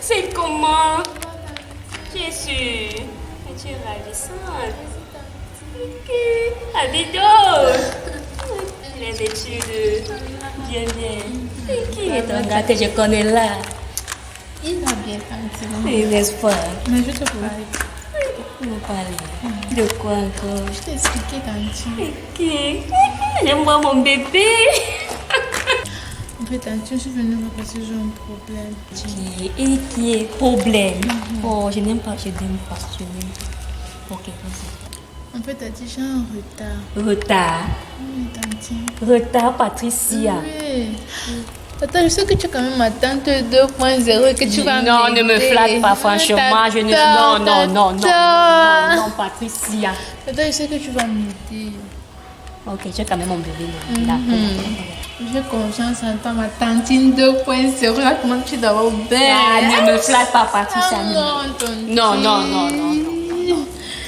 C'est comment? Bien sûr. Tu es ravissante. Ok. Ah, dis donc. Les études. Bien, bien. Qui est ton gars que je connais là? Il va bien, Tantine. N'est-ce pas? Mais je te parle. Vous parlez de quoi encore? Je t'ai expliqué, Tantine. Ok. J'aime voir mon bébé. En fait, Tantine, je suis venue voir parce que j'ai un problème. Qui est problème? Oh, je n'aime pas, je n'aime pas. Ok, vas-y. En fait, t'as dit j'ai un retard. Retard. Oui, Tantine. Retard, Patricia. Oui. Attends, je sais que tu es quand même ma tante 2.0 et que tu vas Non, m'aider. ne me flatte pas, franchement. Je ne... Non, Patricia. Attends, je sais que tu vas m'aider. Ok, j'ai quand même mon bébé. J'ai confiance en toi, ma tantine 2.0. Là, comment tu dois avoir bien. Ah, ne me flatte pas, Patricia. Non, Non.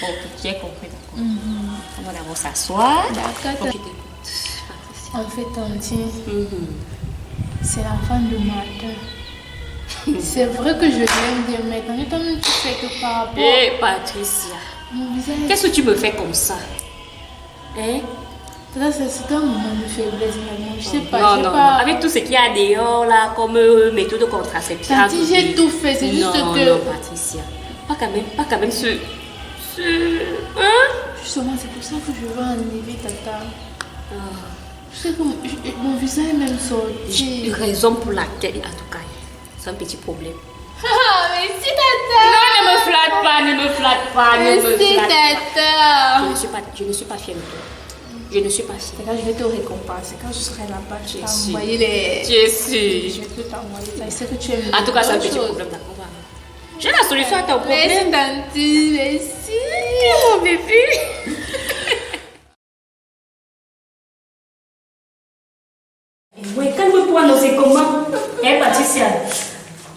Ok, j'ai compris, d'accord. On va d'abord s'asseoir. D'accord. Ok, En fait, tantine, c'est la fin de matin. C'est vrai que je l'aime bien maintenant. Toi-même, tu sais que par rapport Eh, Patricia, mon visage. qu'est-ce que tu me fais comme ça? Hein? C'est un moment de faiblesse, vraiment. Je sais pas. Non. Avec tout ce qu'il y a dehors, là, comme méthode contraceptive. Tati, j'ai tout fait. C'est juste que. Non, Patricia. Pas quand même ce... Hein? Justement, c'est pour ça que je veux enlever tata. Je sais que mon visage est même sorti. Raison pour laquelle, en tout cas, c'est un petit problème. Ah, merci tata. Non, ne me flatte pas. Merci tata. Je ne suis pas fière de toi. Je ne suis pas fière. Quand je vais te récompenser, quand je serai là-bas, je vais Je t'envoyer les. Je suis. Je vais tout t'envoyer. Je sais que tu aimes. En tout cas, c'est un petit problème, d'accord. J'ai la solution à ton problème. Merci Tanti, merci. Mon bébé. Oui, calme-toi, non, c'est comment? Hein, Patricia?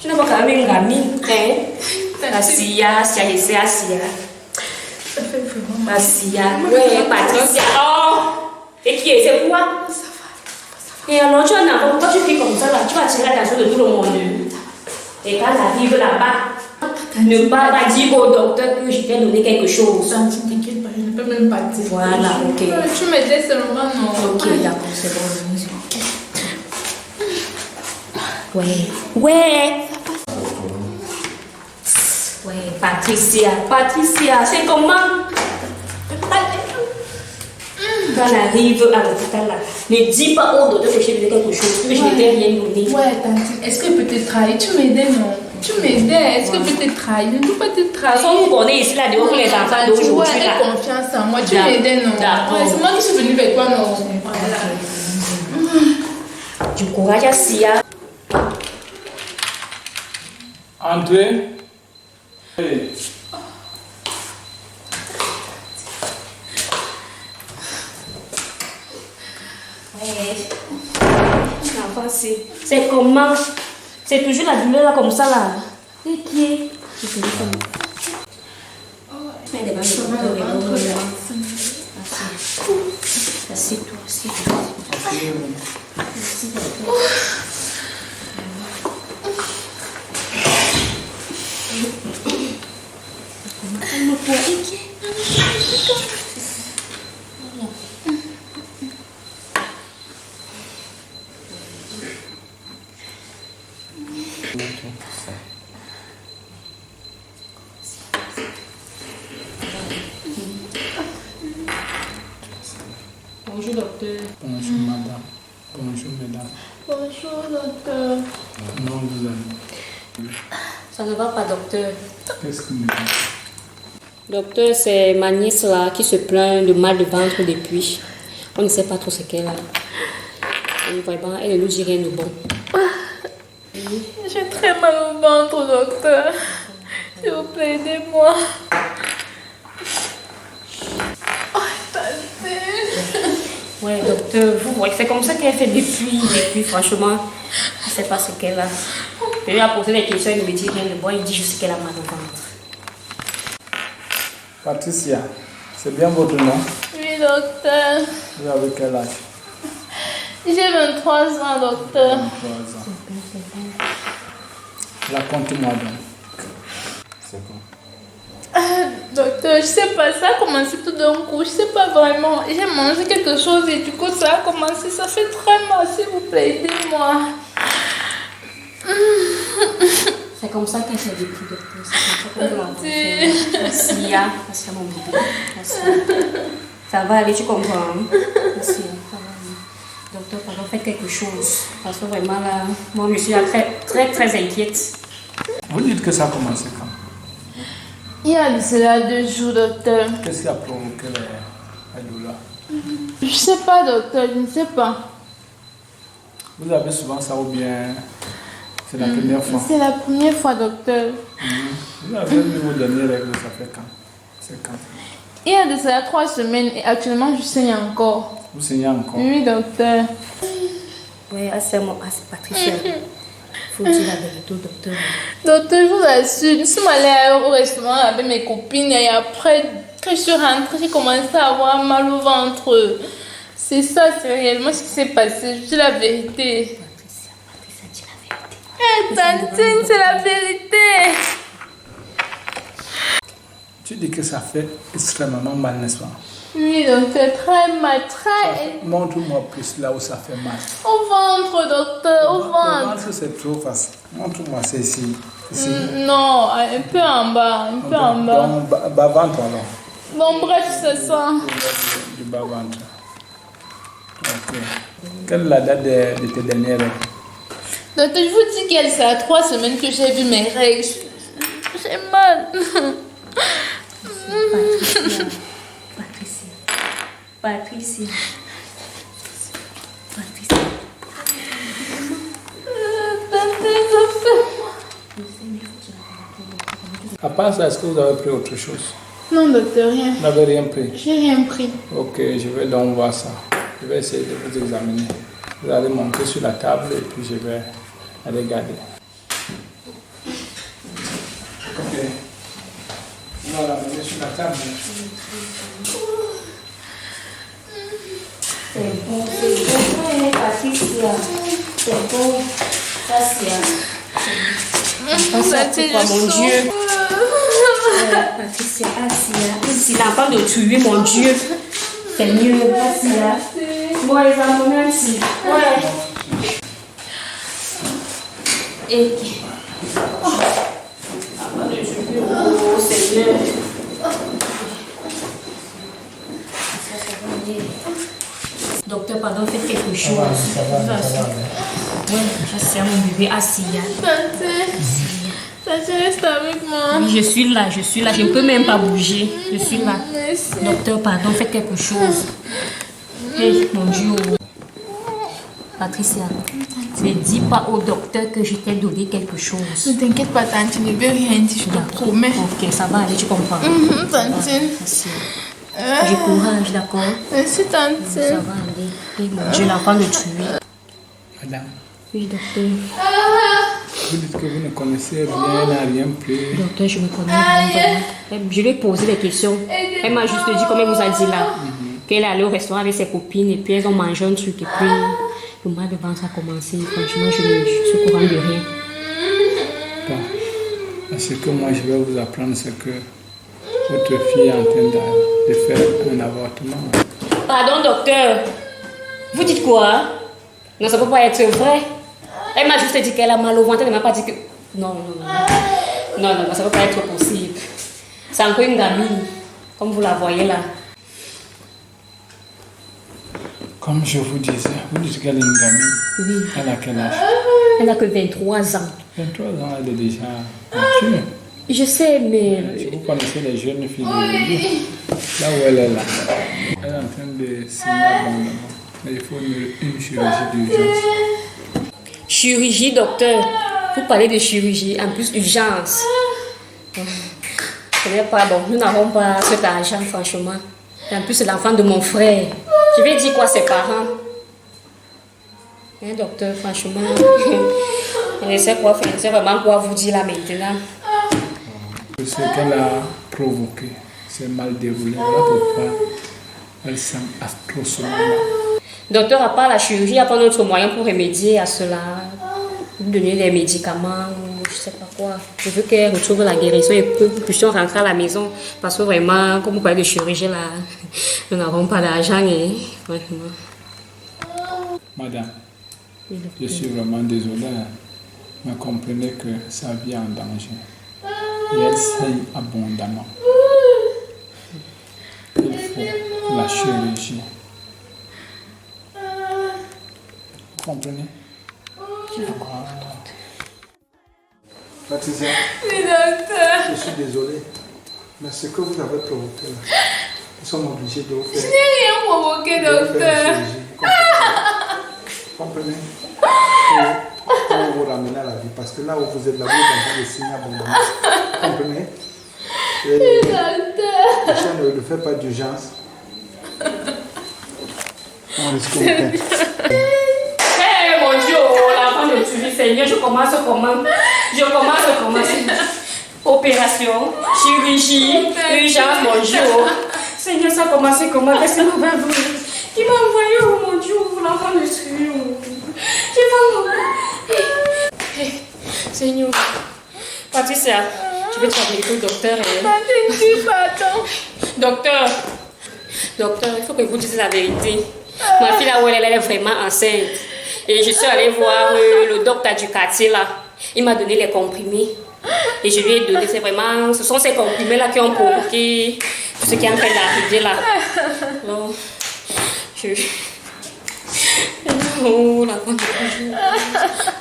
Tu n'as pas quand même une gamine, hein? Asia. Ça fait vraiment Asia. Oui, Patricia. Oh! Et qui est? C'est quoi? Ça va. Et alors, tu as un enfant, pourquoi tu fais comme ça là? Tu vas attirer l'attention de tout le monde. Et quand j'arrive là-bas, ne pas dire au docteur que je t'ai donné quelque chose. T'inquiète pas, je ne peux même pas dire. Voilà, ok. Tu m'aides seulement, non? Ok, d'accord, c'est bon. Ouais, Patricia, c'est comment? Quand on arrive à l'hôpital là, ne dis pas au docteur que je lui ai donné quelque chose, que je ne t'ai rien donné. Ouais, Tanti, est-ce que peut te trahir? Tu m'aides, non? Tu m'aidais. Est-ce que je peux te trahir? Je ne peux pas te trahir. Sauf qu'on est ici là dehors pour les enfants Tu vois, d'aujourd'hui. aie confiance en moi. Tu m'aidais, non? D'accord. Ouais, c'est moi qui suis venue avec toi, non? Voilà. Du courage, Assia. Entrez. Hey. L'enfant, c'est comment? C'est toujours la douleur là comme ça là. Et qui est? Je sais pas. Mais des bâches, assieds-toi, assieds-toi. Calme-toi, inquiet. Bonjour docteur. Bonjour madame. Bonjour mesdames. Bonjour, docteur. Comment vous allez? Ça ne va pas docteur. Qu'est-ce que vous me dites? Docteur, c'est ma nièce là qui se plaint de mal de ventre depuis. On ne sait pas trop ce qu'elle a. Et vraiment, elle ne nous dit rien de bon. J'ai très mal au ventre, docteur. S'il vous plaît, aidez-moi. Oh, tante. Ouais, docteur, vous voyez, c'est comme ça qu'elle fait depuis, franchement. Je ne sais pas ce qu'elle a. Je lui ai posé des questions, il ne me dit rien de bon, il dit juste qu'elle a mal au ventre. Patricia, c'est bien votre nom? Oui, docteur. Vous avez quel âge? J'ai 23 ans, docteur. 23 ans. Racontez-moi donc. C'est quoi? Docteur, je sais pas, ça a commencé tout d'un coup, je sais pas vraiment. J'ai mangé quelque chose et du coup ça a commencé, ça fait très mal, s'il vous plaît, aidez-moi. C'est comme ça qu'elle fait depuis, docteur. C'est comme ça qu'on l'a fait. Assia, Assia mon bébé. Assia. Ça va aller, tu comprends? Hein? Assia, ça va aller. Docteur, pardon, faites quelque chose. Parce que vraiment là, moi je suis très inquiète. Vous dites que ça a commencé quand? Il y a de cela 2 jours, docteur. Qu'est-ce qui a provoqué la douleur? Je sais pas, docteur, je ne sais pas. Vous avez souvent ça ou bien c'est la première fois? C'est la première fois, docteur. Vous avez vu vos dernières règles, ça fait quand? C'est quand? Il y a de cela 3 semaines et actuellement je saigne encore. Vous saignez encore? Oui, docteur. Oui, Assia, Patricia. Faut dire la vérité au docteur. Docteur, je vous assure, nous sommes allés au restaurant avec mes copines et après que je suis rentrée, j'ai commencé à avoir mal au ventre. C'est ça, c'est réellement ce qui s'est passé. Je dis la vérité. Patricia, dis la vérité. Tantine, c'est la vérité. Tu dis que ça fait extrêmement mal, n'est-ce pas? Oui, docteur, très mal, très. Montre-moi plus là où ça fait mal. Au ventre, docteur, au Le ventre. ventre, c'est trop facile. Montre-moi, c'est ici. Ici. Non, un peu en bas, un peu en bas. Donc, bas-ventre alors. Bon, bref, c'est ça. Du bas-ventre. Ok. Quelle est la date de tes dernières règles? Docteur, je vous dis qu'il y a 3 semaines que j'ai vu mes règles. J'ai mal. Patricia. À part ça, est-ce que vous avez pris autre chose? Non, docteur, rien. Vous n'avez rien pris? J'ai rien pris. Ok, je vais donc voir ça. Je vais essayer de vous examiner. Vous allez monter sur la table et puis je vais regarder. Ok. Voilà, venez sur la table. C'est bon, Patricia. C'est bon. Patricia. C'est quoi, mon Dieu? Patricia, Assia. Si l'enfant de tuer, mon Dieu. C'est mieux, Assia. Bon, les amis, merci. Ouais. Et. L'enfant de tuer, oh, Seigneur. Docteur, pardon, faites quelque chose. Ça va. Oui, Assia, mon bébé, Assia. Tati, reste avec moi. Oui, je suis là. Je ne peux même pas bouger. Je suis là. Merci. Docteur, pardon, faites quelque chose. Hey, mon Dieu. Patricia, ne dis pas au docteur que je t'ai donné quelque chose. Ne t'inquiète pas, Tante, je ne vais rien dire, je te promets. Ok, ça va aller, tu comprends. Tante. Merci. J'ai courage, d'accord? Merci, Tante. Ça va aller. Hey, mon Dieu, l'enfant le tuer. Madame, Oui, docteur. vous dites que vous ne connaissez rien, rien plus. Docteur, je me connais vraiment. Je lui ai posé des questions. Elle m'a juste dit, comme elle vous a dit là, qu'elle est allée au restaurant avec ses copines et puis elles ont mangé un truc et puis le mal de ventre a commencé. Franchement, je suis au courant de rien. Bon, ce que moi je vais vous apprendre, c'est que votre fille est en train de faire un avortement. Pardon, docteur. Vous dites quoi? Non, ça ne peut pas être vrai. Elle m'a juste dit qu'elle a mal au ventre. Elle ne m'a pas dit que... Non, ça ne peut pas être possible. C'est encore une gamine, comme vous la voyez là. Comme je vous disais, vous dites qu'elle est une gamine. Oui. Elle a quel âge? Elle n'a que 23 ans. 23 ans, elle est déjà mature. Je sais, mais... Si vous connaissez les jeunes filles d'aujourd'hui, là où elle est là, elle est en train de signer abondamment. Mais il faut une chirurgie d'urgence. Chirurgie, docteur. Vous parlez de chirurgie, en plus urgence. Ce n'est pas bon. Nous n'avons pas cet argent, franchement. Et en plus, c'est l'enfant de mon frère. Je vais dire quoi à ses parents? Hein, docteur, franchement. Je ne sais quoi faire. Je sais vraiment quoi vous dire là maintenant. Ce qu'elle a provoqué, c'est mal déroulé. Voilà pourquoi elle semble atrocement mal. Docteur, à part la chirurgie, il n'y a pas d'autre moyen pour remédier à cela? Vous donner des médicaments ou je ne sais pas quoi. Je veux qu'elle retrouve la guérison et que nous puissions rentrer à la maison. Parce que vraiment, comme vous parlez de chirurgie là, nous n'avons pas d'argent et franchement. Madame, je suis vraiment désolé, mais comprenez que sa vie est en danger. Et elle saigne abondamment. Il faut la chirurgie. Vous comprenez? Patricia, Oui, docteur. je suis désolé, mais ce que vous avez provoqué là, nous sommes obligés de vous Je faire. n'ai rien provoqué, docteur. Vous comprenez? Pour vous ramener à la vie, parce que là où vous êtes là, vous êtes en train de signer abondamment. Vous comprenez? Et le chien ne le fait pas d'urgence. On risque aucun. Eh mon Dieu, l'enfant de tuer, Seigneur, je commence comment? Opération, chirurgie, urgence, mon Dieu. Seigneur, ça a commencé comment? Qu'est-ce qu'il m'a envoyé? Il m'a envoyé, oh mon Dieu, l'enfant de tuer. Je vais m'envoyer. Seigneur. Patricia, tu veux travailler avec le docteur et... Docteur, il faut que vous disiez la vérité. Ma fille là où elle est vraiment enceinte. Et je suis allée voir le docteur du quartier là. Il m'a donné les comprimés. Et je lui ai donné, c'est vraiment, ce sont ces comprimés là qui ont provoqué tout ce qui est en train d'arriver là. Donc, oh, la bonne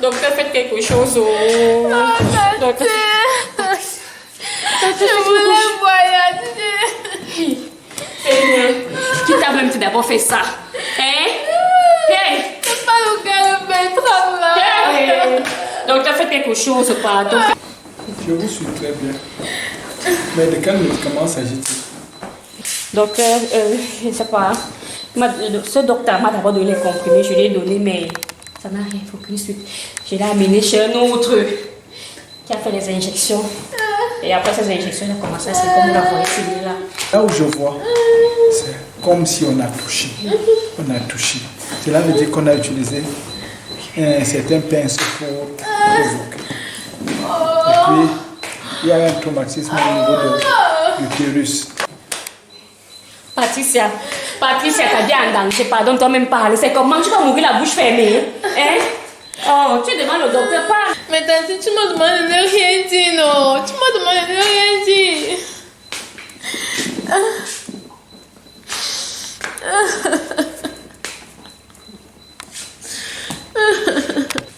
docteur, faites quelque chose. Oh. Docteur. Je voulais voyager. Seigneur, qui t'a même d'abord fait ça? Hein? Hey! C'est pas le cas de Bertrand là. Hey! Docteur, faites quelque chose, pardon. Je vous suis très bien. Mais de quel médicament s'agit-il? Docteur, je ne sais pas. Ce docteur m'a d'abord donné les comprimés, je lui ai donné, mais ça n'a rien fait aucune suite. Je l'ai amené chez un autre qui a fait les injections. Et après ces injections, il a commencé à se comme la voix ici, là. Là où je vois, c'est comme si on a touché. On a touché. Cela veut dire qu'on a utilisé un certain pinceau pour provoquer. Et puis, il y a un traumatisme au niveau de l'utérus. Patricia, t'as dit en danger, pardon, toi-même parler. C'est comment tu vas mourir la bouche fermée? Hein? Oh, tu demandes au docteur, pas. Mais tante, tu me demandes de ne rien dire, non. Tu me demandes de ne rien dire.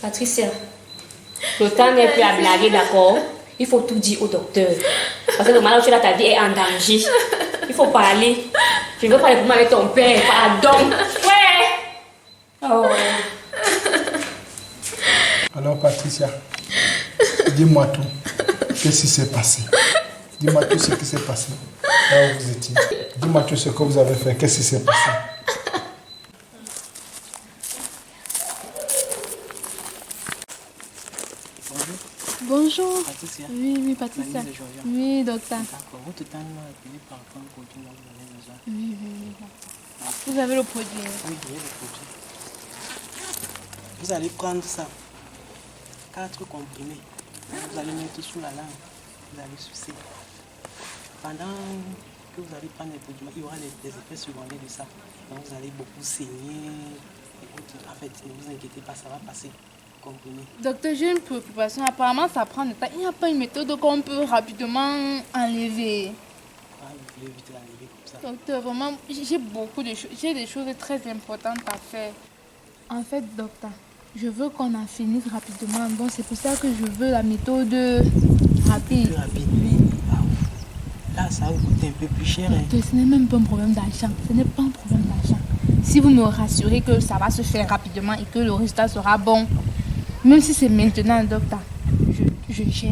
Patricia, le temps n'est plus à blaguer, d'accord? Il faut tout dire au docteur. Parce que le moment où tu es là, ta vie est en danger. Il faut parler. Je veux parler avec ton père. Pardon. Ouais. Oh. Alors Patricia, dis-moi tout. Qu'est-ce qui s'est passé? Dis-moi tout ce qui s'est passé. Là où vous étiez. Dis-moi tout ce que vous avez fait. Qu'est-ce qui s'est passé? Bonjour. Patricia. Oui, Patricia. Oui, docteur. D'accord. Votre temps m'a appelé par rapport au produit dont vous avez besoin. Oui. Vous avez le produit. Oui, j'ai le produit. Vous allez prendre ça. 4 comprimés. Vous allez mettre sous la langue. Vous allez sucer. Pendant que vous allez prendre les produits, il y aura des effets secondaires de ça. Donc vous allez beaucoup saigner. En fait, ne vous inquiétez pas, ça va passer. Comprimé. Docteur, j'ai une préoccupation. Apparemment, ça prend du temps. Il n'y a pas une méthode qu'on peut rapidement enlever. Ah, vous voulez éviter d'enlever comme ça. Docteur, vraiment, j'ai beaucoup de choses. J'ai des choses très importantes à faire. En fait, docteur, je veux qu'on en finisse rapidement. Donc, c'est pour ça que je veux la méthode rapide. Plus rapide. Là, ça va vous coûter un peu plus cher. Hein. Docteur, ce n'est même pas un problème d'argent. Ce n'est pas un problème d'argent. Si vous me rassurez que ça va se faire rapidement et que le résultat sera bon, même si c'est maintenant, docteur, je gère.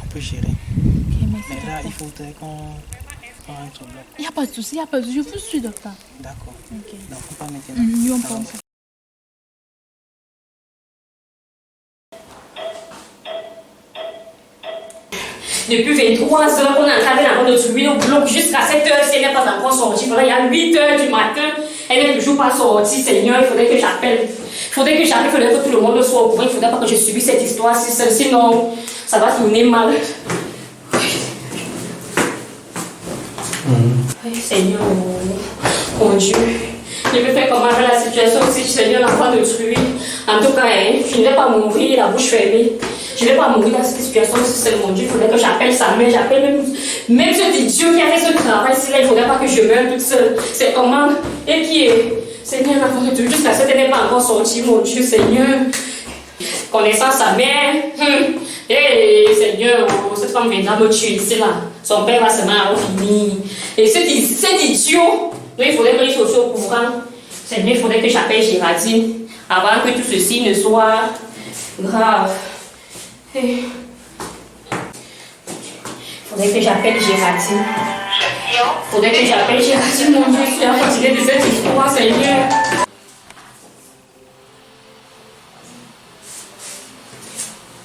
On peut gérer. Ok, merci, Mais là, docteur. il faudrait qu'on rentre au bloc. Il n'y a pas de souci, il n'y a pas de souci. Je vous suis, docteur. D'accord. Ok. Donc, on pas maintenant. Oui, on Alors, pense. Depuis 23 heures qu'on est en train de trouver nos blocs jusqu'à 7 heures si elle n'est pas encore sortie. Voilà, il y a 8 heures du matin, elle n'est toujours pas sortie. Seigneur, il faudrait que j'appelle. Il faudrait que tout le monde soit au courant. Il ne faudrait pas que je subisse cette histoire. Sinon, ça va tourner mal. Oui, Seigneur, mon Dieu. Je vais faire comment avec la situation si Seigneur l'enfant de tuer. En tout cas, je ne vais pas mourir la bouche fermée. Je ne vais pas mourir dans cette situation si c'est mon Dieu. Il faudrait que j'appelle sa mère, j'appelle même ce Dieu qui a fait ce travail. Il ne faudrait pas que je meure toute seule. C'est comment? Et qui est? Seigneur, l'enfant de Dieu, jusqu'à cette n'est pas encore sorti, mon Dieu, Seigneur. Connaissant sa mère, Seigneur, cette femme viendra me tuer ici là. Son père va se mettre à finir. Et cet idiot, il faudrait qu'il soit au courant. Seigneur, il faudrait que j'appelle Géraldine avant que tout ceci ne soit grave. Il faudrait que j'appelle Géraldine. Il faudrait que j'appelle Géraldine, mon Dieu, je suis fatiguée de cette histoire, Seigneur.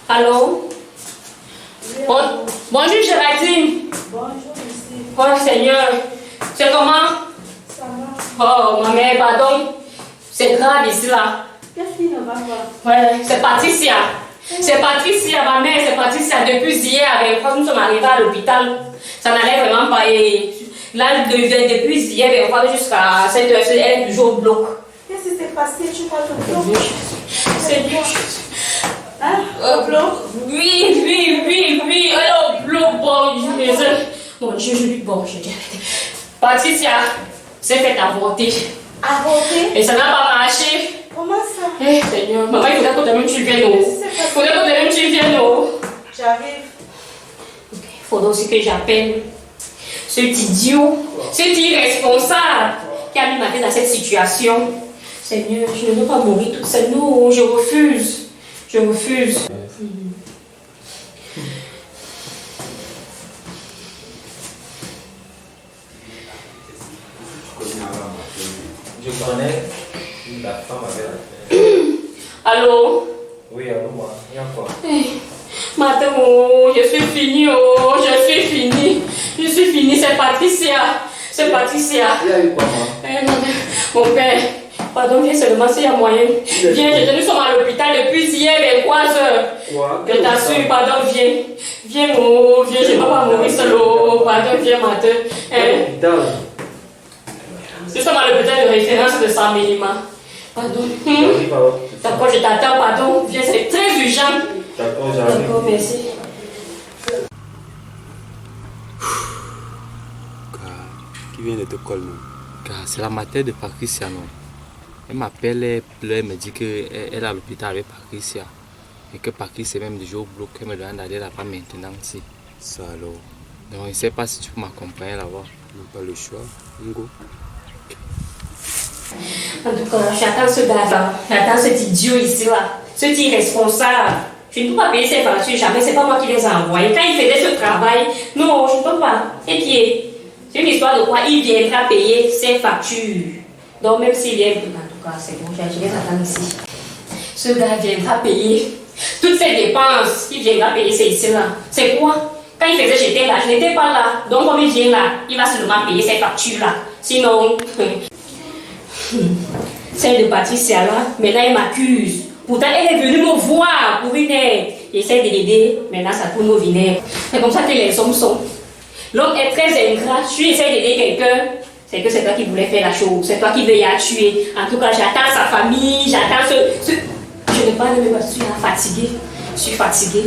Allô? Bonjour Géraldine. Bonjour, monsieur. Oh Seigneur, c'est comment? Ça va? Oh ma mère, pardon. C'est grave ici là. Qu'est-ce qui ne va pas? Ouais, c'est Patricia. C'est Patricia, ma mère, c'est Patricia. Depuis hier, quand nous sommes arrivés à l'hôpital, ça n'allait vraiment pas. Et là, depuis hier, jusqu'à 7 heures, elle est toujours au bloc. Qu'est-ce qui s'est passé? Tu parles de bloc? Seigneur. Hein? Au bloc? Oui, elle est au bloc. Bon, je dis. Patricia s'est fait avorter. Avorter? Et ça n'a pas marché. Comment ça? Eh, Seigneur, maman, il faudrait que toi-même tu viennes. Il faudrait que toi-même tu viennes. J'arrive. Il faudrait aussi que j'appelle cet idiot, cet irresponsable qui a mis ma tête dans cette situation. Seigneur, je ne veux pas mourir toute seule. Non, je refuse. Je refuse. Je connais la femme avec la... Allô? Oui, allô, moi. Il y a quoi? Matin, je suis finie, Je suis finie, c'est Patricia. C'est Patricia. Il y a eu quoi, moi? Mon père, pardon, viens seulement s'il y a moyen. Viens, nous sommes à l'hôpital depuis hier, 23 heures. Quoi? Je t'assure, pardon, viens. Viens, je ne peux pas mourir seul. Pardon, viens, matin. L'hôpital. Nous sommes à l'hôpital de référence de San Mélima. Pardon. J'arrive alors. D'accord, je t'attends, pardon. Viens, c'est très urgent. D'accord, j'arrive. D'accord, merci. Qui vient de te coller, non? Car c'est la mater de Patricia, non? Elle m'appelle, elle pleure, elle me dit qu'elle est à l'hôpital avec Patricia. Et que Patrice est même déjà au bloc, elle me demande d'aller là-bas maintenant aussi. Ça alors. Donc je ne sais pas si tu peux m'accompagner là-bas. On n'a pas le choix. Ngo. En tout cas, j'attends ce gars-là. J'attends cet idiot ici-là. Cet irresponsable. Je ne peux pas payer ces factures jamais. C'est pas moi qui les ai envoyées. Quand il faisait ce travail, non, je ne peux pas. Et puis, c'est une histoire de quoi il viendra payer ses factures. Donc, même s'il vient, en tout cas, c'est bon, je les attends ici. Ce gars viendra payer toutes ces dépenses. Il viendra payer ces ici-là. C'est quoi? Quand il faisait, j'étais là, je n'étais pas là. Donc, comme il vient là, il va seulement payer ses factures-là. Sinon, celle de Patricia là, maintenant elle m'accuse. Pourtant, elle est venue me voir pour une aide. J'essaie de l'aider, maintenant ça tourne au vinaigre. C'est comme ça que les hommes sont. L'homme est très ingrat. Si tu essaies d'aider quelqu'un, c'est que c'est toi qui voulais faire la chose. C'est toi qui veux y la tuer. En tout cas, j'attends sa famille, j'attends ce... Je ne parle même pas, je suis fatiguée. Je suis fatiguée.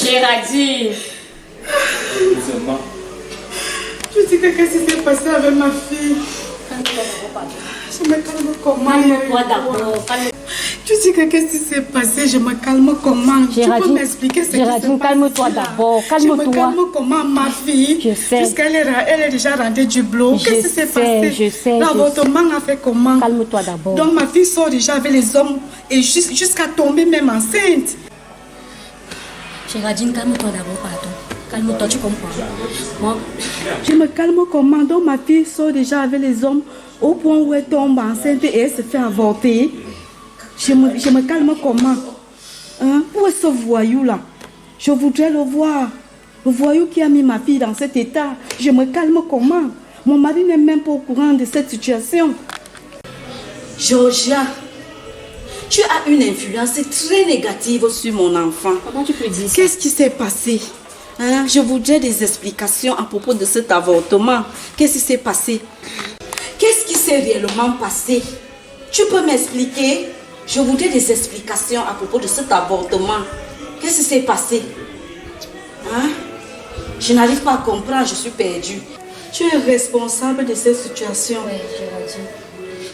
Géraldine. Je dis que qu'est-ce qui s'est passé avec ma fille? Je me calme comment? Calme-toi d'abord. Tu dis que qu'est-ce qui s'est passé? Je me calme comment? Tu peux m'expliquer ce qui s'est passé? Calme-toi d'abord, calme-toi. Je me calme comment ma fille? Je sais. Puisqu'elle est déjà rentrée du boulot. Qu'est-ce qui s'est passé? Je sais. L'avortement a fait comment? Calme-toi d'abord. Donc ma fille sort déjà avec les hommes et jusqu'à tomber même enceinte. Géraldine, calme-toi d'abord, pardon. Calme-toi, tu comprends? Moi, Je me calme comment? Donc ma fille sort déjà avec les hommes au point où elle tombe enceinte et elle se fait avorter. Je me calme comment? Hein? Où est ce voyou-là? Je voudrais le voir. Le voyou qui a mis ma fille dans cet état. Je me calme comment? Mon mari n'est même pas au courant de cette situation. Georgia, tu as une influence très négative sur mon enfant. comment tu peux dire ça? Qu'est-ce qui s'est passé? Hein? Je voudrais des explications à propos de cet avortement. Qu'est-ce qui s'est passé? Qu'est-ce qui s'est réellement passé? Tu peux m'expliquer? Je voudrais des explications à propos de cet avortement. Qu'est-ce qui s'est passé? Hein? Je n'arrive pas à comprendre, je suis perdue. Tu es responsable de cette situation. Oui, Géraldine.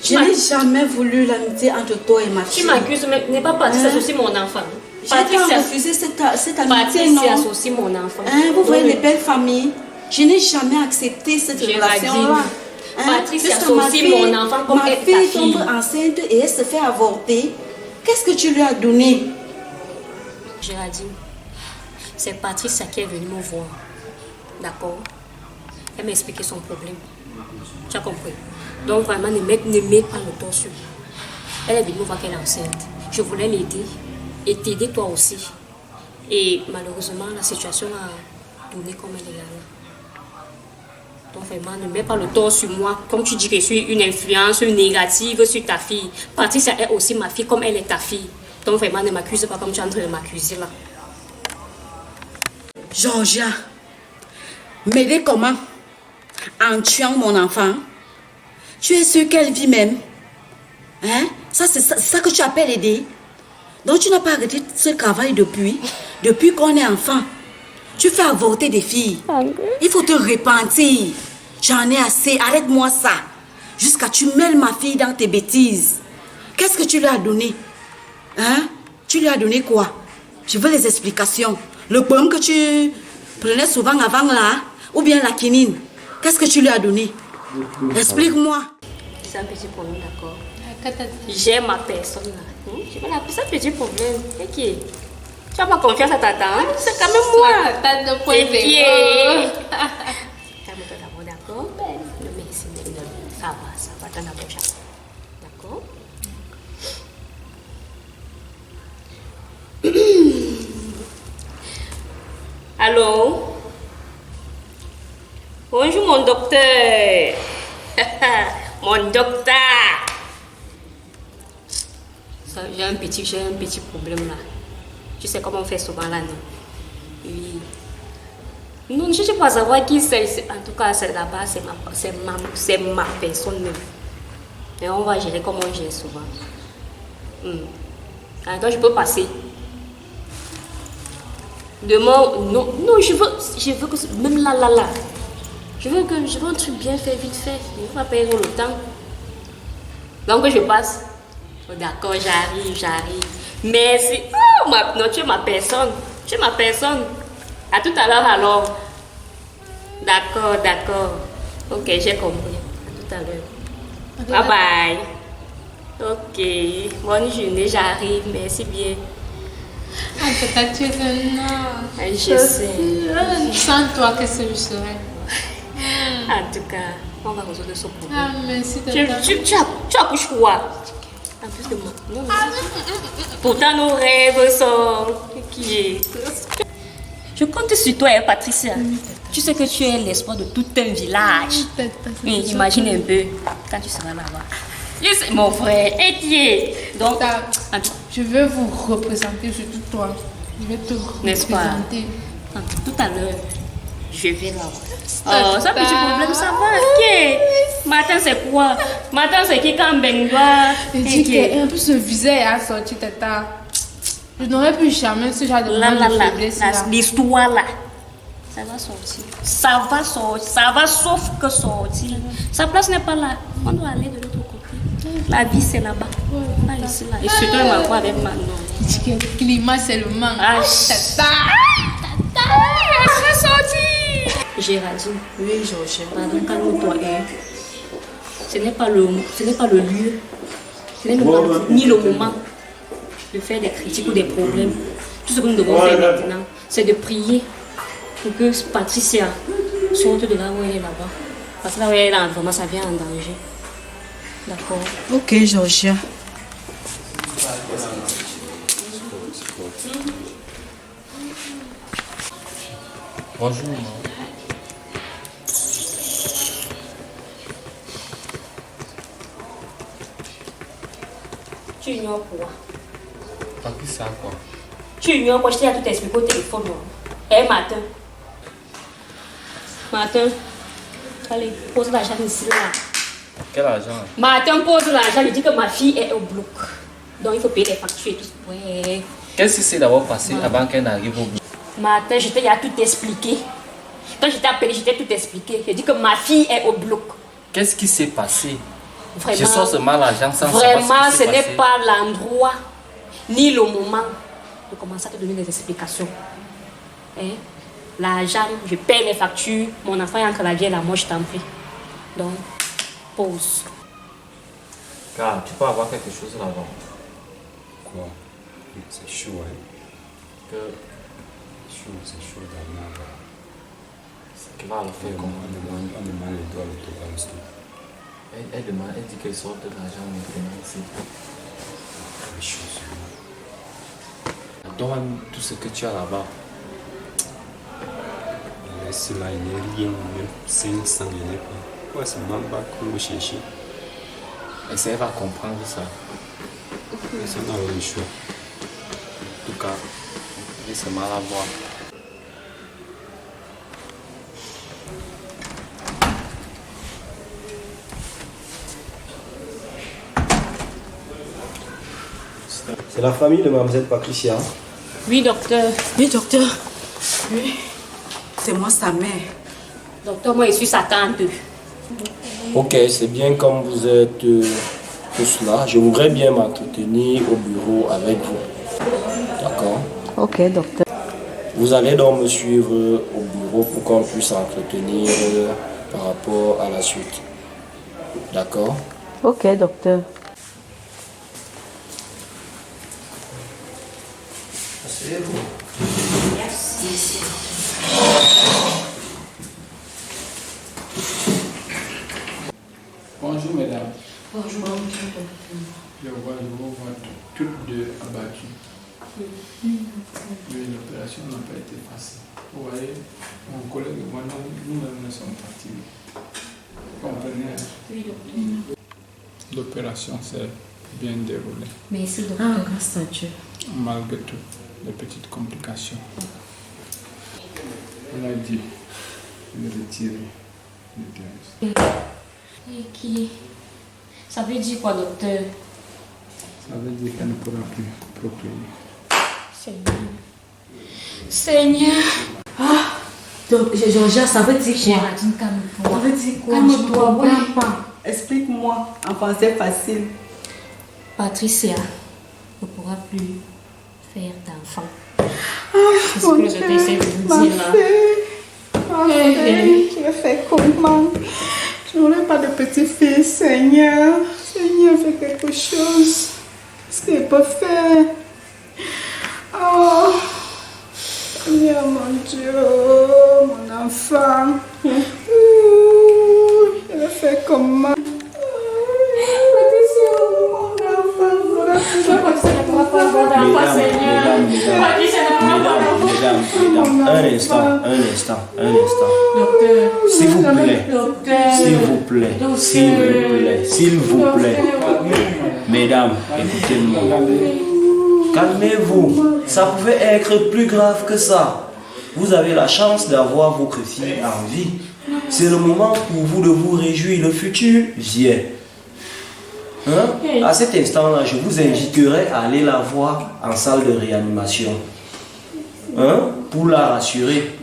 Je n'ai jamais voulu l'amitié entre toi et ma fille. Tu m'accuses, mais n'est pas parti s'associer mon enfant. J'ai pas refusé cette amitié, non. Patricia associe mon enfant. Hein, vous voyez les belles familles. Je n'ai jamais accepté cette Géraldine, relation-là. Patricia puisque ma associe fille- mon enfant comme ma ta fille fille. tombe enceinte et elle se fait avorter. Qu'est-ce que tu lui as donné? Géraldine, c'est Patricia qui est venue me voir. D'accord? Elle m'a expliqué son problème. Tu as compris? Donc vraiment, ne mets pas le temps sur. Elle est venue me voir qu'elle est enceinte. Je voulais l'aider et t'aider toi aussi. Et malheureusement, la situation a tourné comme elle est là. Donc vraiment, ne mets pas le tort sur moi. Comme tu dis que je suis une influence négative sur ta fille. Patricia est aussi ma fille comme elle est ta fille. Donc vraiment, ne m'accuse pas comme tu es en train de m'accuser là. Georgia, m'aider comment? En tuant mon enfant? Tu es sûre qu'elle vit même? Hein? Ça, c'est ça que tu appelles aider? Donc tu n'as pas arrêté ce travail depuis qu'on est enfant. Tu fais avorter des filles. Il faut te repentir. J'en ai assez, arrête-moi ça. Jusqu'à tu mêles ma fille dans tes bêtises. Qu'est-ce que tu lui as donné? Hein? Tu lui as donné quoi? Je veux les explications. Le pomme que tu prenais souvent avant là, ou bien la quinine. Qu'est-ce que tu lui as donné? Explique-moi. C'est un petit problème, d'accord? J'aime ma personne là. C'est un petit problème. Ok. Tu n'as pas confiance à ta tante? C'est quand même moi. Tata de point Et de puis, vue. calme-toi d'abord, d'accord? Ne me laisse pas. Ça va, t'en approcher. D'accord? Allô? Bonjour mon docteur. Mon docteur. J'ai un petit problème là. Tu sais comment on fait souvent là, non? Oui. Non, je ne sais pas savoir qui c'est. En tout cas, c'est là-bas, c'est ma personne même. Et on va gérer comme on gère souvent. Donc, je peux passer. Demain, non, je veux que, même là. Je veux un truc bien fait, vite fait. Je ne veux pas perdre le temps. Donc, je passe. Oh, d'accord, j'arrive. Merci. Oh, non, tu es ma personne. À tout à l'heure alors. D'accord. Ok, j'ai compris. À tout à l'heure. Bye bye. Ok. Bonne journée, j'arrive. Merci bien. Ah, peut-être tu es un ange. Je sais. Sans toi, qu'est-ce que je serais? En tout cas, on va résoudre ce problème. Ah, merci de Tu accouches quoi? En plus de moi. Non. Pourtant, nos rêves sont... Je compte sur toi, Patricia. Tu sais que tu es l'espoir de tout un village. Oui, imagine un peu quand tu seras là-bas. Je sais, mon frère, Etienne. Donc, je veux vous représenter, surtout toi. Je vais te représenter. Tout à l'heure, je vais là. Oh, ça petit problème, ça va. Ok. Matin, c'est quoi? Matin, c'est qui quand Bengoa? En plus, ce visage a sorti tata. Je n'aurais plus jamais ce genre de moment de faiblesse là. L'histoire là. Ça va sortir. Ça va sauf que sortir. Sa place n'est pas là. On doit aller de l'autre côté. La vie, c'est là-bas. Pas ici, là. Et surtout, elle va voir avec Manon. Le climat, c'est le manque. Ah, tata. Elle va sortir. Géraldine. Oui, Georges. Pardon, calme-toi. Ce n'est pas le lieu. Ce n'est ni le moment de faire des critiques ou des problèmes. Tout ce que nous devons faire maintenant, c'est de prier pour que Patricia sorte de là où elle est là-bas. Parce que là où elle est là, vraiment, ça vient en danger. D'accord. Ok, Georges. Bonjour. Tu ignores quoi? Pas que ça, quoi. Tu ignores quoi? Je t'ai tout expliqué au téléphone. Martin. Allez, pose l'argent ici là. Quel argent? Martin pose l'argent, il dit que ma fille est au bloc. Donc il faut payer les factures et tout. Ouais. Qu'est-ce qui s'est d'abord passé avant qu'elle n'arrive au bout? Martin, je t'ai tout expliqué. Quand je t'ai appelé, je t'ai tout expliqué. Je dis que ma fille est au bloc. Qu'est-ce qui s'est passé? Vraiment, je sors seulement l'argent sans vraiment, savoir ce n'est pas l'endroit ni le moment de commencer à te donner des explications. Hein? L'argent, je paye les factures. Mon enfant est entre la vie et la mort, je t'en prie. Donc, pause. Car tu peux avoir quelque chose là-bas. Quoi? C'est chaud, hein? C'est chaud d'ailleurs. C'est qu'il va le faire comment? On demande les doigts, le tout comme ça. Elle dit qu'elle sort de l'argent maintenant ici. Les choses. Donne tout ce que tu as là-bas. C'est là, il n'y a rien, même 500, il n'y a pas. Ouais, c'est même pas qu'on le chercher. Essaye va comprendre ça. Ça n'a pas le choix. En tout cas, c'est mal à voir. C'est la famille de Mademoiselle Patricia. Oui, docteur. Oui, docteur. Oui. C'est moi, sa mère. Docteur, moi, je suis sa tante. Ok, c'est bien comme vous êtes tous là. Je voudrais bien m'entretenir au bureau avec vous. D'accord? Ok, docteur. Vous allez donc me suivre au bureau pour qu'on puisse s'entretenir par rapport à la suite. D'accord? Ok, docteur. Bonjour mesdames. Bonjour. Je vous vois toutes deux abattues. Oui, l'opération n'a pas été facile. Vous voyez, mon collègue et moi, nous-mêmes ne sommes partis. Vous comprenez? Oui, docteur. L'opération s'est bien déroulée. Merci, docteur. Ah, grâce à Dieu. Malgré tout, les petites complications. On a dit le retirer. Et qui? Ça veut dire quoi, docteur? Ça veut dire qu'elle ne pourra plus procréer. Seigneur. Donc, Georgia, ça veut dire quoi? Calme-toi. Ça veut dire quoi? Calme-toi, Je oui. comprends pas. Explique-moi en français facile. Patricia ne pourra plus faire d'enfant. C'est ce que je t'essaie de vous dire là. Tu me fais comment? Je n'aurai pas de petite-fille, Seigneur. Seigneur, fais quelque chose. Ce n'est pas fait. Oh, Seigneur, mon Dieu, mon enfant. Ouh, je le fais comment? Mesdames, un instant. S'il vous plaît. Mesdames, écoutez-moi. Calmez-vous. Ça pouvait être plus grave que ça. Vous avez la chance d'avoir votre fille en vie. C'est le moment pour vous de vous réjouir. Le futur vient. Hein? À cet instant-là, je vous inviterai à aller la voir en salle de réanimation. Hein? Pour la rassurer.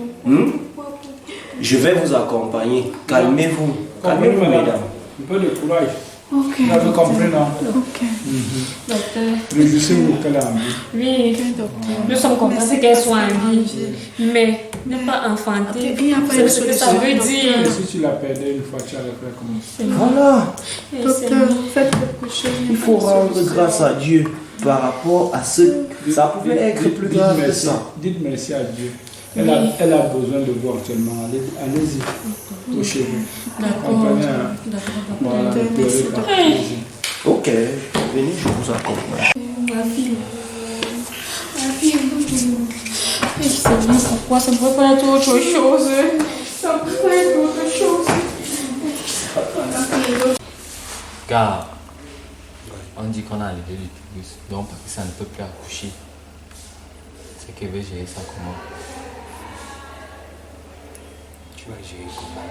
Je vais vous accompagner. Calmez-vous. Calmez-vous, mesdames. Un peu de courage. Ok. Vous avez compris, non? Ok. Docteur. Réjouissez-vous qu'elle a envie. Oui, nous sommes contents qu'elle soit en vie. Mais ne pas enfanter, c'est ce que ça veut dire. Si tu la perdais une fois, tu allais faire comment? Voilà. Docteur, faites quelque chose. Il faut rendre grâce à Dieu par rapport à ce. Ça pouvait être plus grave que ça. Dites merci à Dieu. Elle a besoin de vous actuellement. Allez-y. Touchez-vous. D'accord. Voilà, ne pleurez pas. Ok, venez, je vous accompagne. Ma fille. Seigneur, pourquoi ça ne peut pas être autre chose? Ça peut être autre chose. Car on dit qu'on a enlevé l'utérus, donc parce que ça ne peut plus accoucher. C'est qu'elle veut gérer ça comment? Tu vas gérer comment?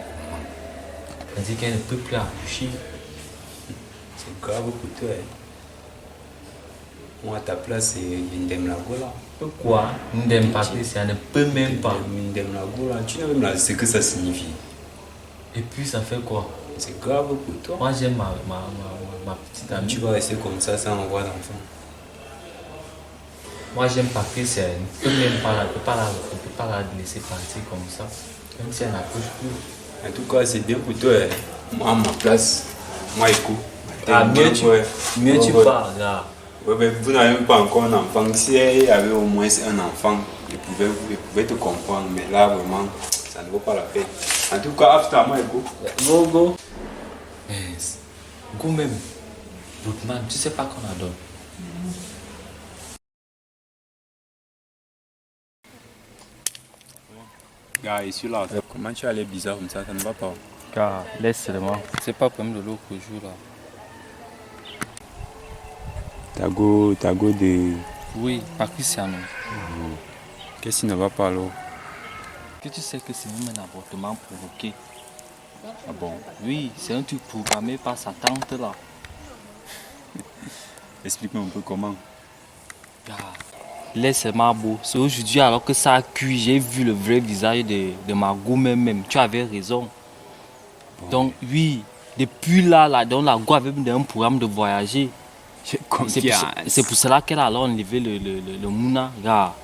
Elle dit qu'elle ne peut plus accoucher. C'est grave pour toi. Moi, à ta place, c'est Ndem Lagola. Pourquoi Ndem Patricia ne peut même pas. Ndem Lagola, tu n'as même pas ce que ça signifie. Et puis ça fait quoi? C'est grave pour toi. Moi j'aime ma petite amie. Tu vas rester comme ça sans avoir d'enfant. Moi j'aime Patricia, elle ne peut même pas, peut pas la laisser partir comme ça. Même si elle n'accouche plus. En tout cas, c'est bien pour toi. Moi, à ma place, moi, écoute. Ah, mieux tu parles là. Ouais, mais vous n'avez même pas encore un enfant. Si elle avait au moins un enfant, il pouvait te comprendre. Mais là, vraiment, ça ne vaut pas la peine. En tout cas, after moi, go. Go. Mais go même. Boutman, tu sais pas qu'on adore. Gars, ici là, comment tu as l'air bizarre comme ça ne va pas. Car laisse seulement. C'est pas comme de l'autre jour là. Tago de... Oui, Patricia non. Qu'est-ce qui ne va pas alors? Que tu sais que c'est même un avortement provoqué. Ah bon? Oui, c'est un truc programmé par sa tante là. Explique-moi un peu comment. Laisse-moi beau. C'est aujourd'hui alors que ça a cuit, j'ai vu le vrai visage de ma go même. Tu avais raison. Bon. Donc oui, depuis là, donc la go avait un programme de voyager. C'est pour cela qu'elle a alors enlevé le mouna. Gars,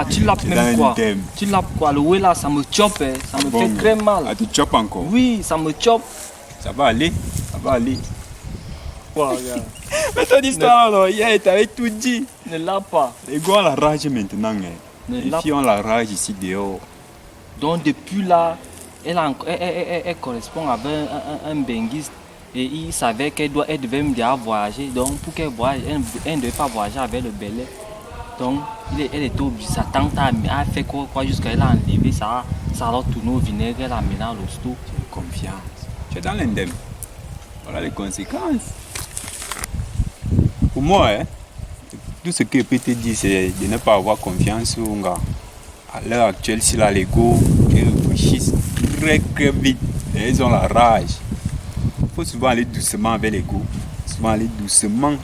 tu l'as même quoi? Tu l'as quoi? Le ouais là, ça me chope, ça me fait très mal. Ah, tu chopes encore? Oui, ça me chope. Ça va aller. Wow, mais ton histoire, là, hier, t'avais tout dit. Ne l'a pas. Les gars ont la rage maintenant. Les filles ont la rage ici dehors. Donc depuis là, elle correspond avec un benguiste. Et il savait qu'elle devait me dire voyager. Donc pour qu'elle voyage, elle ne devait pas voyager avec le belé. Donc elle était obligée. Sa tante a fait quoi jusqu'à elle a enlevé ça. Ça a tourné au vinaigre, elle a amené à l'hosto. J'ai confiance. Tu es dans l'indemne. Voilà les conséquences. Pour moi, tout ce que je peux te dire, c'est de ne pas avoir confiance au gars. À l'heure actuelle, s'il a l'ego, il réfléchissent très très vite. Et ils ont la rage. Il faut souvent aller doucement avec l'ego. Souvent aller doucement.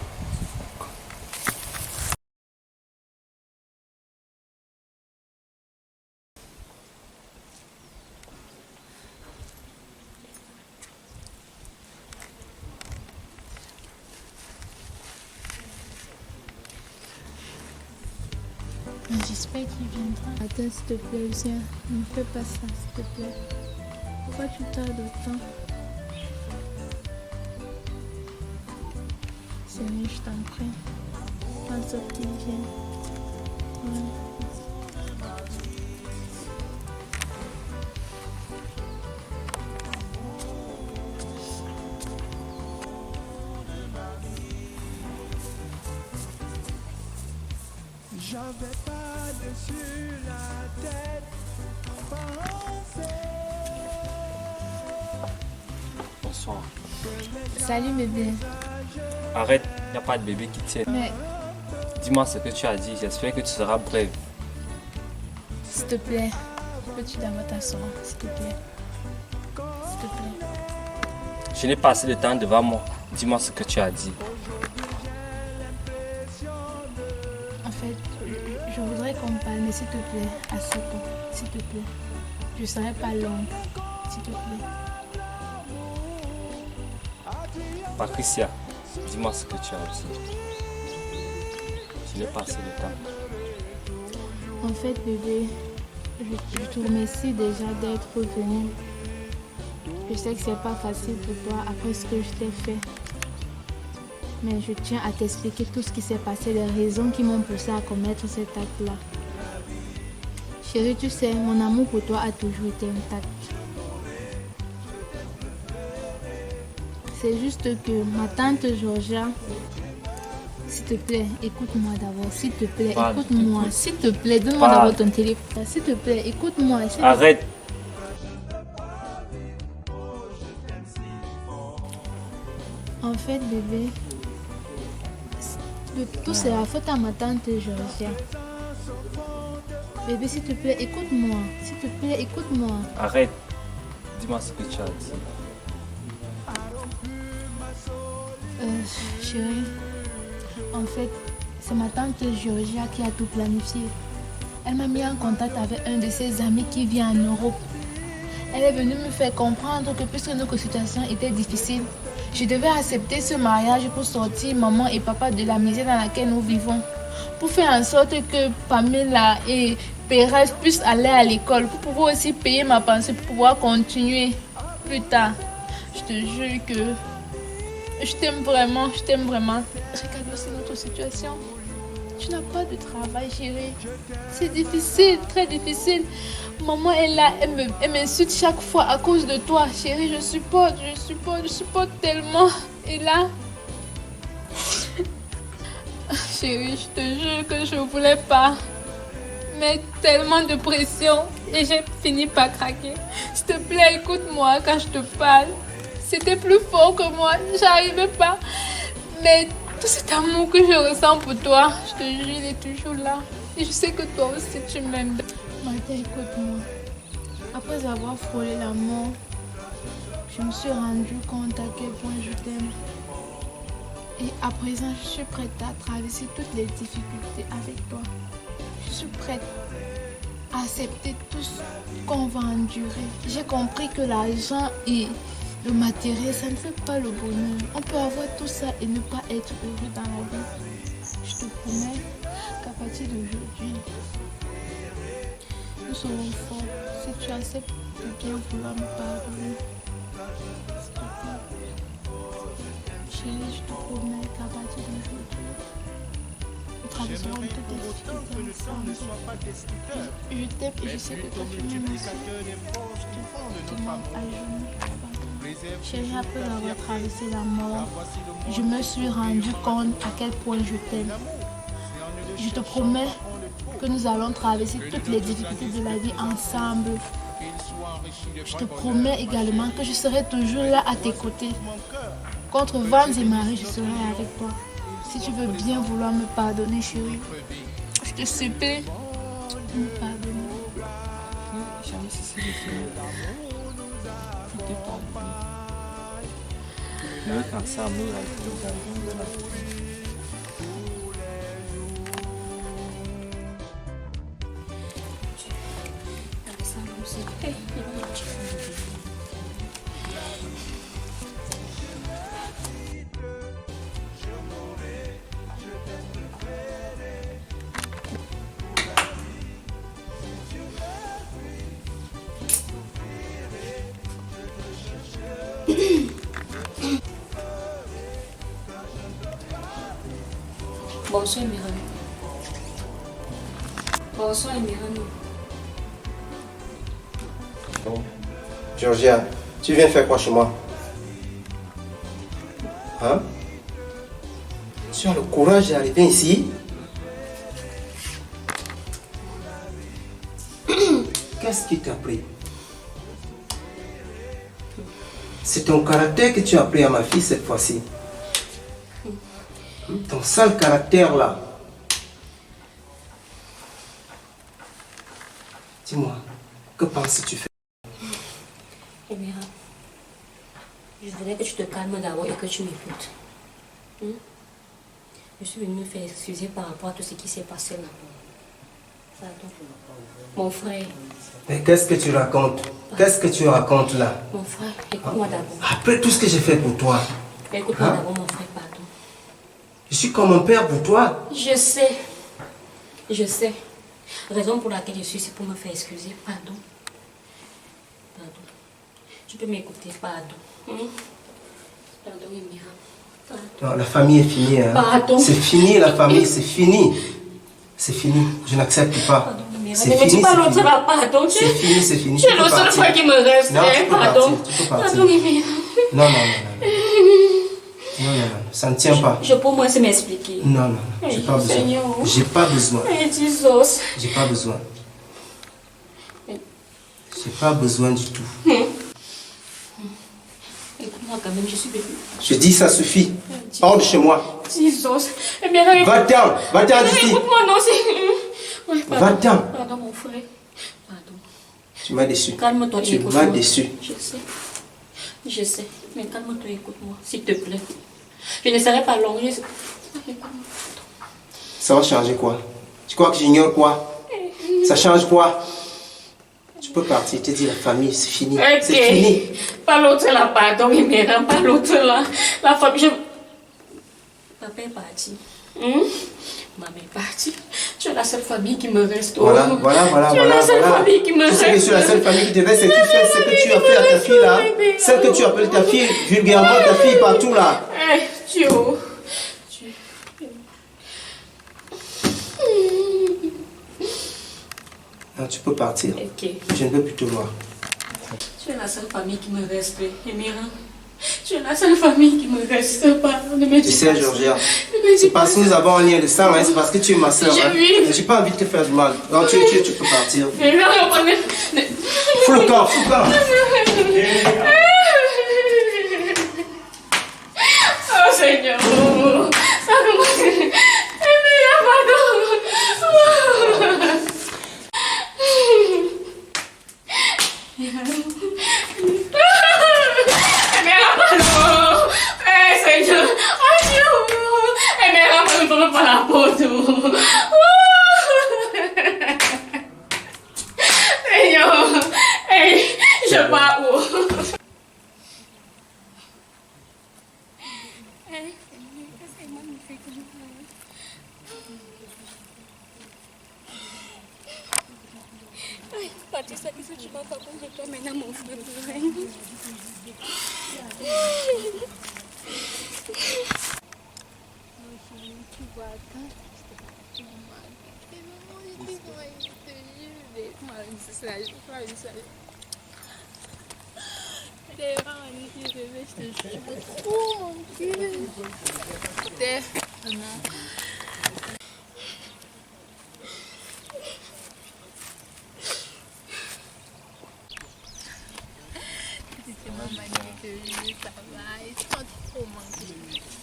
J'espère qu'il viendra. Attends, s'il te plaît, viens. Ne fais pas ça, s'il te plaît. Pourquoi tu tardes autant? Sérieux, je t'en prie. Fais en sorte qu'il vienne. Ouais. J'avais pas dessus la tête. Bonsoir. Salut bébé. Arrête, il n'y a pas de bébé qui tient. Mais Dis-moi ce que tu as dit, j'espère que tu seras brève. s'il te plaît, peux-tu d'abord t'asseoir, s'il te plaît? S'il te plaît. Je n'ai pas assez de temps devant moi. Dis-moi ce que tu as dit. En fait, je voudrais qu'on parle, mais s'il te plaît, assieds-toi, s'il te plaît. Je ne serai pas longue, s'il te plaît. Patricia, dis-moi ce que tu as dit. Je n'ai pas assez de temps. En fait, bébé, je te remercie déjà d'être venu. Je sais que c'est pas facile pour toi après ce que je t'ai fait. Mais je tiens à t'expliquer tout ce qui s'est passé, les raisons qui m'ont poussé à commettre cet acte-là. Chérie, tu sais, mon amour pour toi a toujours été intact. C'est juste que ma tante Georgia, s'il te plaît, écoute-moi d'abord, s'il te plaît, Parle, écoute-moi, écoute. s'il te plaît, donne-moi Parle. d'abord ton téléphone, s'il te plaît, écoute-moi. s'il te plaît. Arrête. En fait, bébé, tout c'est la faute à ma tante Georgia. Bébé, s'il te plaît, écoute-moi, s'il te plaît, écoute-moi. Arrête. Dis-moi ce que tu as dit. Chérie, en fait, c'est ma tante Georgia qui a tout planifié. Elle m'a mis en contact avec un de ses amis qui vit en Europe. Elle est venue me faire comprendre que puisque notre situation était difficile, je devais accepter ce mariage pour sortir maman et papa de la misère dans laquelle nous vivons. Pour faire en sorte que Pamela et Perez puissent aller à l'école, pour pouvoir aussi payer ma pension, pour pouvoir continuer plus tard. Je te jure que je t'aime vraiment, je t'aime vraiment. Regarde aussi notre situation. Tu n'as pas de travail, chérie. C'est difficile, très difficile. Maman est là, elle m'insulte chaque fois à cause de toi. Chérie, je supporte tellement. Et là, chérie, je te jure que je ne voulais pas. Mais tellement de pression et j'ai fini par craquer. S'il te plaît, écoute-moi quand je te parle. C'était plus fort que moi, j'arrivais pas. Mais tout cet amour que je ressens pour toi, je te jure, il est toujours là. Et je sais que toi aussi, tu m'aimes. Martha, écoute-moi. Après avoir frôlé la mort, je me suis rendu compte à quel point je t'aime. Et à présent, je suis prête à traverser toutes les difficultés avec toi. Je suis prête à accepter tout ce qu'on va endurer. J'ai compris que l'argent et le matériel, ça ne fait pas le bonheur. On peut avoir tout ça et ne pas être heureux dans la vie. Je te promets qu'à partir d'aujourd'hui, nous serons forts. Si tu acceptes de bien vouloir me pardonner, s'il te plaît. Chérie, je te promets qu'à partir d'aujourd'hui, nous traverserons toutes les difficultés ensemble. Je t'aime et je sais que toi tu m'aimes aussi. Je te demande à genoux. Chérie, après avoir traversé la mort, je me suis rendu compte à quel point je t'aime. Je te promets que nous allons traverser toutes les difficultés de la vie ensemble. Je te promets également que je serai toujours là à tes côtés. Contre vents et marées, je serai avec toi. Si tu veux bien vouloir me pardonner, chérie, je te supplie, me pardonner. Jamais si Mais ensemble, nous avions de la Bonsoir, Miran. Bonsoir, Miran. Georgia, tu viens faire quoi chez moi? Hein? Tu as le courage d'arriver ici? Qu'est-ce qui t'a pris? C'est ton caractère que tu as pris à ma fille cette fois-ci. Ton sale caractère là. Dis-moi, que penses-tu faire? Emira, je voudrais que tu te calmes d'abord et que tu m'écoutes. Je suis venue me faire excuser par rapport à tout ce qui s'est passé là. Mon frère. Mais qu'est-ce que tu racontes? Qu'est-ce que tu racontes là? Mon frère, écoute-moi d'abord. Après tout ce que j'ai fait pour toi. Écoute-moi d'abord, mon frère, pardon. Je suis comme un père pour toi. Je sais. Je sais. Raison pour laquelle je suis ici pour me faire excuser. Pardon. Pardon. Tu peux m'écouter, pardon. Pardon, Emira. Non, la famille est finie. Hein. Pardon. C'est fini, la famille, c'est fini. C'est fini. Je n'accepte pas. Pardon, Emira. C'est Mais fini, tu parles c'est l'autre fini. là, pardon. C'est fini, c'est fini. Tu es le seul frère qui me reste. Non, tu peux pardon. partir, tu peux partir. Pardon, Emira. Non, non, non, non. Non, non, non. Ça ne tient pas. Je peux moi se m'expliquer. Non, non, non. J'ai pas besoin. Seigneur. J'ai pas besoin. Jesus. J'ai pas besoin. J'ai pas besoin du tout. Écoute-moi quand même, je suis venue. Je dis ça suffit. Hors de chez moi. Jesus. Eh bien, là, Va-t'en, va-t'en d'ici. Écoute-moi, non, c'est... Ouais, pardon. Va-t'en. Pardon, mon frère. Pardon. Tu m'as déçu. Calme-toi, Tu écoute-moi. m'as déçu. Je sais. Je sais. Mais calme-toi, écoute-moi, s'il te plaît. Je ne serai pas long. Écoute-moi. Ça va changer quoi? Tu crois que j'ignore quoi? Ça change quoi? Tu peux partir, te dis la famille, c'est fini. Ok. C'est fini. Pas l'autre là, pardon, Emira, pas l'autre là. La famille, Papa est parti. Maman est partie. Tu es la seule famille qui me reste. Voilà, voilà. Tu es la seule famille qui me Tu reste. sais que je suis la seule famille qui te reste et tu fais ce que tu as fait à ta fille là. Celle que tu appelles ta fille, vulgairement ta fille partout là. Dieu. Non, tu peux partir. Ok. Je ne veux plus te voir. Tu es la seule famille qui me reste, Emira. Tu es la seule famille qui me reste. Pardon, ne me dis Tu sais, pas ça. Georgia, Ne me dis c'est pas parce que nous ça. avons un lien de sang, hein, c'est parce que tu es ma soeur. J'ai Hein. vu. J'ai pas envie de te faire du mal. Non, tu peux partir. Emira, Fous le camp, fous le camp. Oh Seigneur. Emira, pardon. Emira, pardon. Seigneur. Adieu. Emira, pardon, pas la porte. Seigneur. Hey, je pars où? Patricia, qu'est-ce que tu vas faire de toi maintenant, mon frère? Oh mon Dieu! C'était ma manière de vivre, ça va, et c'est pas trop manqué.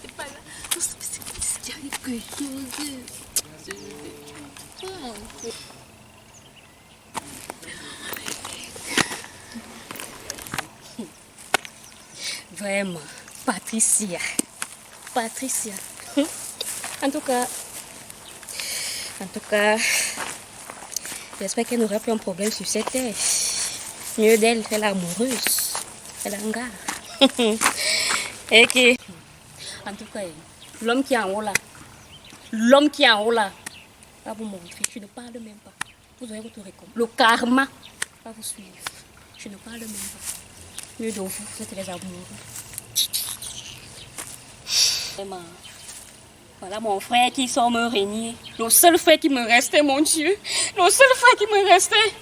C'est pas là. Non, c'est qu'il arrive quelque chose. Oh mon Dieu. Vraiment. Patricia. Patricia. En tout cas, j'espère qu'elle n'aura plus un problème sur cette terre. Mieux d'elle, elle est amoureuse. Elle a un gars. Et que, en tout cas, l'homme qui est en haut là, va vous montrer. Je ne parle même pas. Vous aurez votre récompense. Le karma va vous suivre. Je ne parle même pas. Mieux de vous, vous êtes les amoureux. Vraiment. Voilà mon frère qui sort me régner. Le seul frère qui me restait, mon Dieu. Le seul frère qui me restait.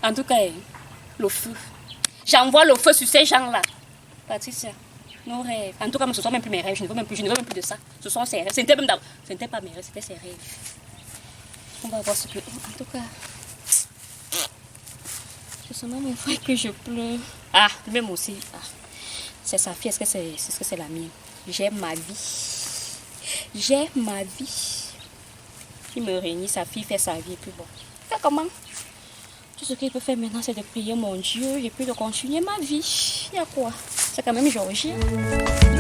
En tout cas, le feu. J'envoie le feu sur ces gens-là. Patricia, nos rêves. En tout cas, ce ne sont même plus mes rêves. Je ne veux même plus de ça. Ce sont ses rêves. Ce n'était pas mes rêves, c'était ses rêves. On va voir ce que... En tout cas... C'est seulement mon frère que je pleure. Ah, même aussi. Ah. C'est sa fille, est-ce que c'est la mienne? J'aime ma vie. J'ai ma vie. Il me réunit, sa fille fait sa vie, et puis bon. Fait comment? Tout ce qu'il peut faire maintenant, c'est de prier mon Dieu, et puis de continuer ma vie. Il y a quoi? C'est quand même Georgie.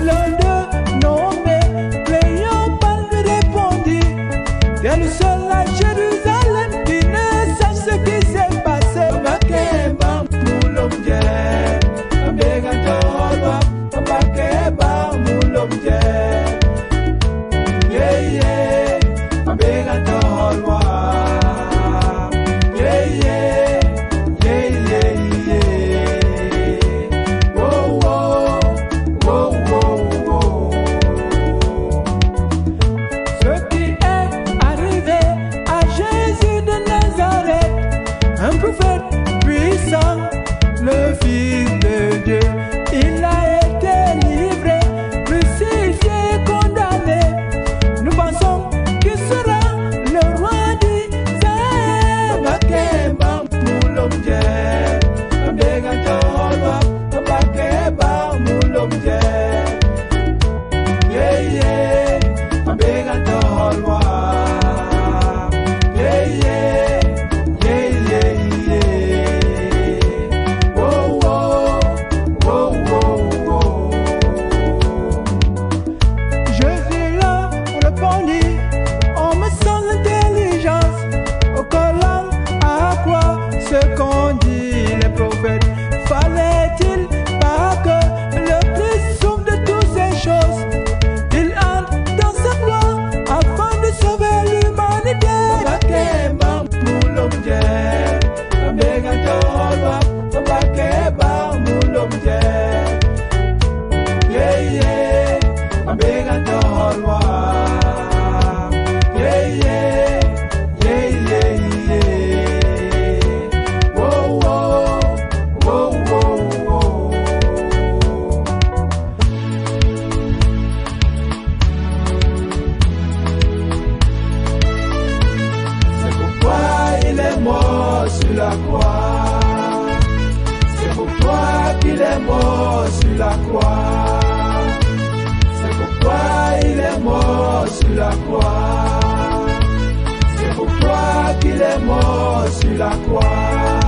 L'un d'eux nommé Cléon pas lui répondit. C'est le seul à Jérusalem qui ne sait ce qui s'est passé. Makeba mulomje, abega torba, makeba mulomje. Yeah yeah, abega torba. Yeah yeah, yeah yeah yeah. Oh oh, oh oh oh. Ce qui est arrivé à Jésus de Nazareth, un prophète puissant, le Fils de Dieu. Il a été livré, crucifié, condamné. Nous pensons qu'il sera le roi d'Israël. Makeba mulomje, abega torba, makeba mulomje. Yeah yeah, abega torba. Yeah yeah, yeah yeah yeah. Oh oh, oh oh oh. Jésus leur répondit, homme sans intelligence, au collant à quoi ce qu'ont dit les prophètes. Fallait-il pas que le Christ souffre de toutes ces choses? Il entre dans sa gloire afin de sauver l'humanité. Makeba mulomje, abega torba, makeba mulomje. Yeah yeah, abega torba. Yeah yeah, yeah yeah yeah. Oh oh, oh oh oh. C'est pourquoi il est mort sur la croix. C'est pour toi qu'il est mort sur la croix. C'est pourquoi il est mort sur la croix. C'est pour toi qu'il est mort sur la croix.